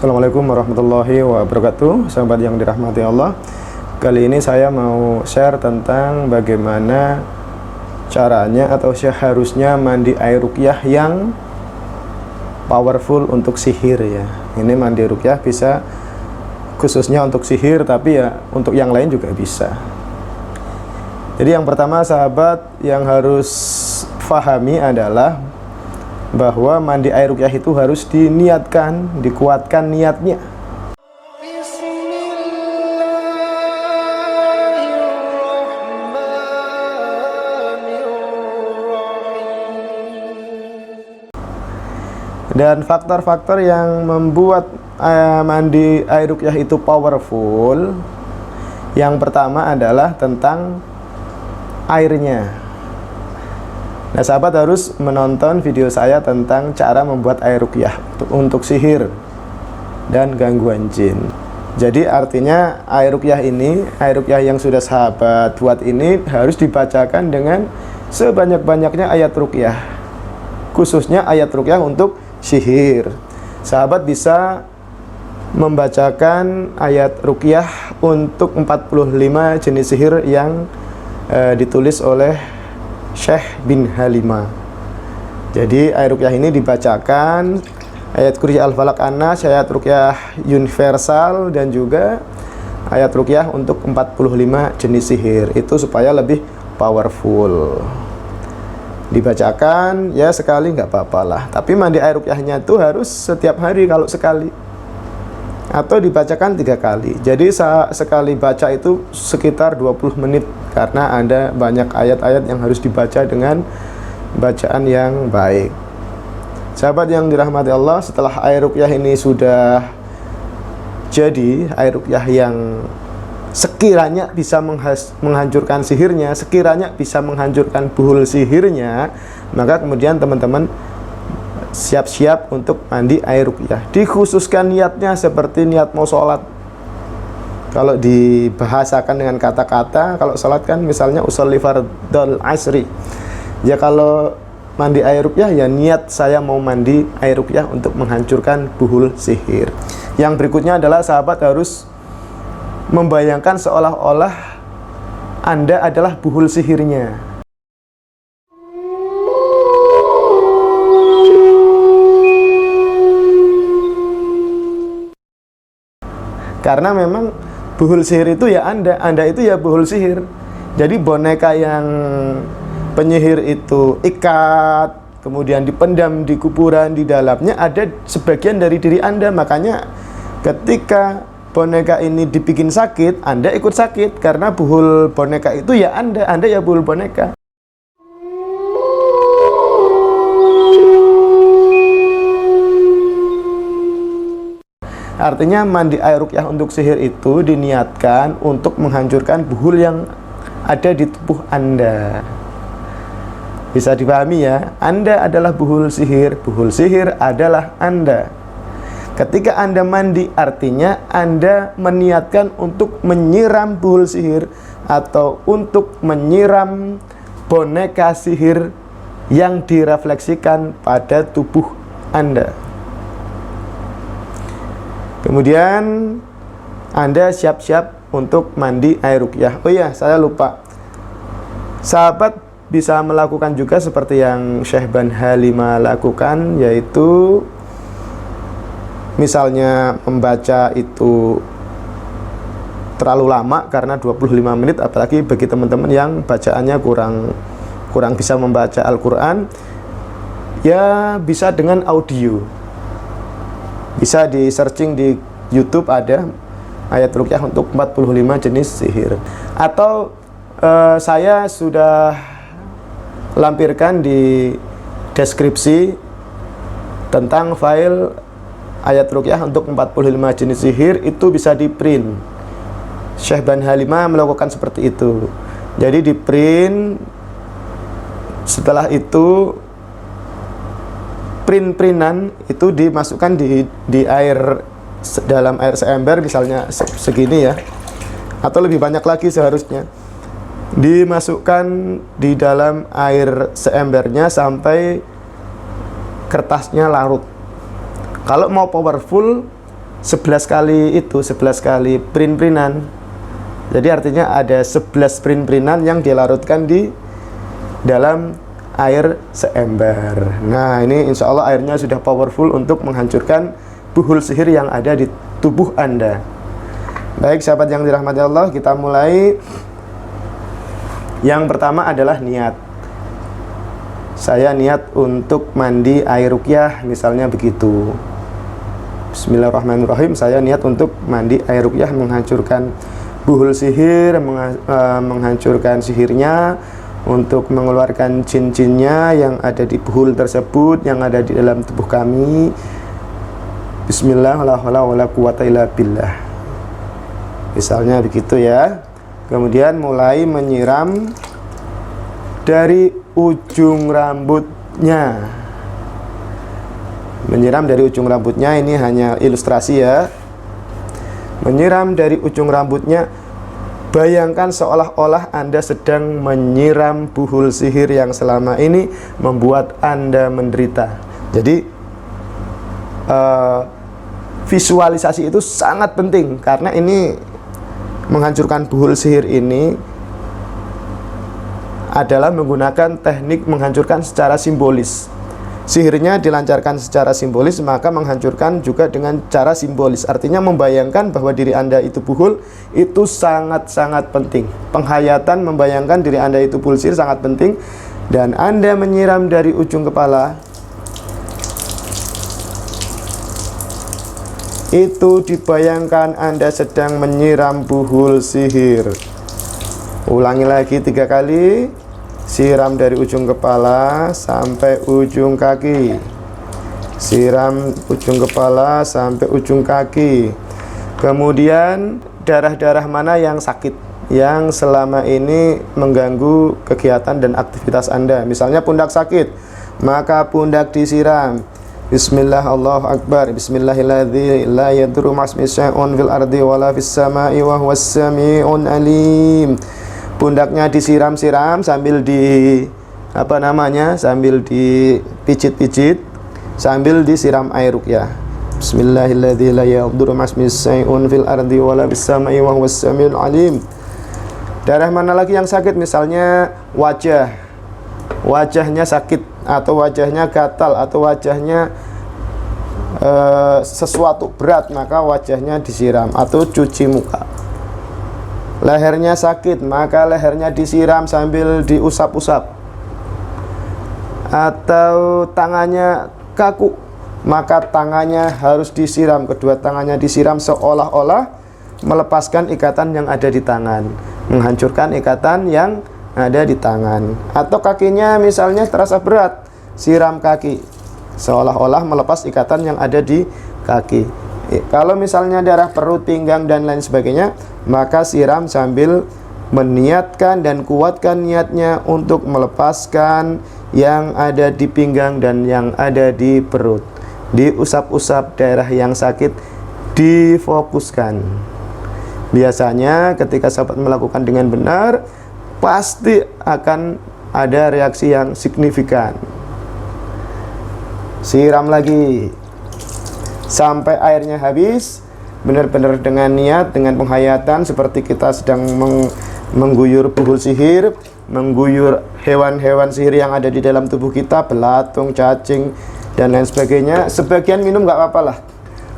Assalamualaikum warahmatullahi wabarakatuh, sahabat yang dirahmati Allah. Kali ini saya mau share tentang bagaimana caranya atau seharusnya mandi air ruqyah yang powerful untuk sihir ya. Ini mandi ruqyah bisa khususnya untuk sihir, tapi ya untuk yang lain juga bisa. Jadi yang pertama sahabat yang harus fahami adalah bahwa mandi air ruqyah itu harus diniatkan, dikuatkan niatnya. Dan faktor-faktor yang membuat mandi air ruqyah itu powerful, yang pertama adalah tentang airnya. Nah, sahabat harus menonton video saya tentang cara membuat air ruqyah untuk sihir dan gangguan jin. Jadi artinya air ruqyah ini, air ruqyah yang sudah sahabat buat ini harus dibacakan dengan sebanyak-banyaknya ayat ruqyah. Khususnya ayat ruqyah untuk sihir. Sahabat bisa membacakan ayat ruqyah untuk 45 jenis sihir yang ditulis oleh Syekh bin Halimah. Jadi ayat ruqyah ini dibacakan ayat Qul ya al-falaq an-nas, ayat ruqyah universal, dan juga ayat ruqyah untuk 45 jenis sihir. Itu supaya lebih powerful. Dibacakan ya sekali nggak apa-apa lah. Tapi mandi air ruqyahnya itu harus setiap hari kalau sekali, atau dibacakan 3 kali. Jadi sekali baca itu sekitar 20 menit, karena ada banyak ayat-ayat yang harus dibaca dengan bacaan yang baik. Sahabat yang dirahmati Allah, setelah air ruqyah ini sudah jadi, air ruqyah yang sekiranya bisa menghancurkan sihirnya, sekiranya bisa menghancurkan buhul sihirnya, maka kemudian teman-teman siap-siap untuk mandi air ruqyah. Dikhususkan niatnya seperti niat mau sholat. Kalau dibahasakan dengan kata-kata, kalau sholat kan misalnya usolli fardhal asri. Ya kalau mandi air ruqyah ya niat saya mau mandi air ruqyah untuk menghancurkan buhul sihir. Yang berikutnya adalah sahabat harus membayangkan seolah-olah Anda adalah buhul sihirnya. Karena memang buhul sihir itu ya Anda itu ya buhul sihir. Jadi boneka yang penyihir itu ikat, kemudian dipendam di kuburan, di dalamnya ada sebagian dari diri Anda. Makanya ketika boneka ini dibikin sakit, Anda ikut sakit, karena buhul boneka itu ya Anda ya buhul boneka. Artinya mandi air ruqyah untuk sihir itu diniatkan untuk menghancurkan buhul yang ada di tubuh Anda. Bisa dipahami ya? Anda adalah buhul sihir adalah Anda. Ketika Anda mandi, artinya Anda meniatkan untuk menyiram buhul sihir atau untuk menyiram boneka sihir yang direfleksikan pada tubuh Anda. Kemudian Anda siap-siap untuk mandi air ruqyah. Oh iya, saya lupa. Sahabat bisa melakukan juga seperti yang Syekh bin Halimah lakukan, yaitu misalnya membaca itu terlalu lama karena 25 menit, apalagi bagi teman-teman yang bacaannya kurang bisa membaca Al-Quran, ya bisa dengan audio. Bisa di searching di YouTube, ada ayat ruqyah untuk 45 jenis sihir. Atau saya sudah lampirkan di deskripsi tentang file ayat ruqyah untuk 45 jenis sihir, itu bisa di print. Syekh bin Halimah melakukan seperti itu. Jadi di print, setelah itu print-printan itu dimasukkan di air, dalam air seember misalnya segini ya, atau lebih banyak lagi seharusnya, dimasukkan di dalam air seembernya sampai kertasnya larut. Kalau mau powerful, 11 kali itu, 11 kali prin-prinan. Jadi artinya ada 11 prin-prinan yang dilarutkan di dalam air seember. Nah, ini insya Allah airnya sudah powerful untuk menghancurkan buhul sihir yang ada di tubuh Anda. Baik sahabat yang dirahmati Allah, kita mulai. Yang pertama adalah niat. Saya niat untuk mandi air ruqyah, misalnya begitu. Bismillahirrahmanirrahim. Saya niat untuk mandi air ruqyah, menghancurkan buhul sihir, menghancurkan sihirnya, untuk mengeluarkan jin-jinnya yang ada di buhul tersebut, yang ada di dalam tubuh kami. Bismillah, la haula wala quwata illa billah. Misalnya begitu ya. Kemudian mulai menyiram dari ujung rambutnya. Menyiram dari ujung rambutnya, ini hanya ilustrasi ya. Menyiram dari ujung rambutnya. Bayangkan seolah-olah Anda sedang menyiram buhul sihir yang selama ini membuat Anda menderita. Jadi visualisasi itu sangat penting, karena ini menghancurkan buhul sihir ini adalah menggunakan teknik menghancurkan secara simbolis. Sihirnya dilancarkan secara simbolis, maka menghancurkan juga dengan cara simbolis. Artinya membayangkan bahwa diri Anda itu buhul, itu sangat-sangat penting. Penghayatan membayangkan diri Anda itu buhul sihir sangat penting. Dan Anda menyiram dari ujung kepala, itu dibayangkan Anda sedang menyiram buhul sihir. Ulangi lagi 3 kali. Siram dari ujung kepala sampai ujung kaki. Siram ujung kepala sampai ujung kaki. Kemudian darah-darah mana yang sakit, yang selama ini mengganggu kegiatan dan aktivitas Anda. Misalnya pundak sakit, maka pundak disiram. Bismillah, Allahu Akbar. Bismillahilladzi la yadurru ma'asmihi syai'un fil ardi wala fis sama'i wa huwas sami'un alim. Pundaknya disiram-siram sambil sambil dipijit-pijit, sambil disiram air ruqyah. Bismillahilladzi la yadurru ma'asmihi syai'un fil ardi wala fis sama'i wa huwas sami'ul alim. Darah mana lagi yang sakit? Misalnya wajahnya sakit, atau wajahnya gatal, atau wajahnya sesuatu berat, maka wajahnya disiram atau cuci muka. Lehernya sakit, maka lehernya disiram sambil diusap-usap. Atau tangannya kaku, maka tangannya harus disiram, kedua tangannya disiram seolah-olah melepaskan ikatan yang ada di tangan, menghancurkan ikatan yang ada di tangan. Atau kakinya misalnya terasa berat, siram kaki seolah-olah melepas ikatan yang ada di kaki. Kalau misalnya darah perut, pinggang dan lain sebagainya, maka siram sambil meniatkan dan kuatkan niatnya untuk melepaskan yang ada di pinggang dan yang ada di perut. Diusap-usap daerah yang sakit, difokuskan. Biasanya ketika sahabat melakukan dengan benar, pasti akan ada reaksi yang signifikan. Siram lagi sampai airnya habis, benar-benar dengan niat, dengan penghayatan, seperti kita sedang mengguyur buhul sihir, mengguyur hewan-hewan sihir yang ada di dalam tubuh kita, belatung, cacing, dan lain sebagainya. Sebagian minum nggak apa-apa lah,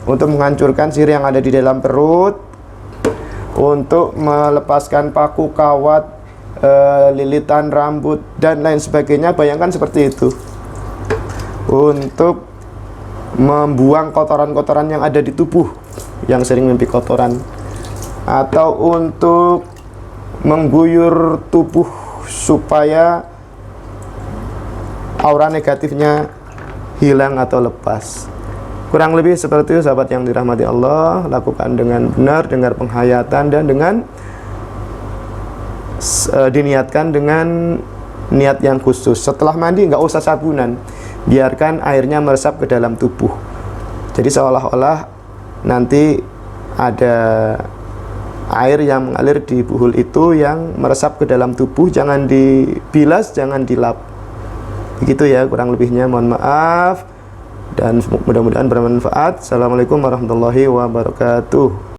untuk menghancurkan sihir yang ada di dalam perut, untuk melepaskan paku, kawat, lilitan rambut, dan lain sebagainya. Bayangkan seperti itu, untuk membuang kotoran-kotoran yang ada di tubuh yang sering mimpi kotoran, atau untuk mengguyur tubuh supaya aura negatifnya hilang atau lepas. Kurang lebih seperti itu sahabat yang dirahmati Allah. Lakukan dengan benar, dengan penghayatan, dan dengan diniatkan dengan niat yang khusus. Setelah mandi nggak usah sabunan, biarkan airnya meresap ke dalam tubuh. Jadi seolah-olah nanti ada air yang mengalir di buhul itu yang meresap ke dalam tubuh. Jangan dibilas, jangan dilap. Begitu ya kurang lebihnya, mohon maaf. dan mudah-mudahan bermanfaat. Assalamualaikum warahmatullahi wabarakatuh.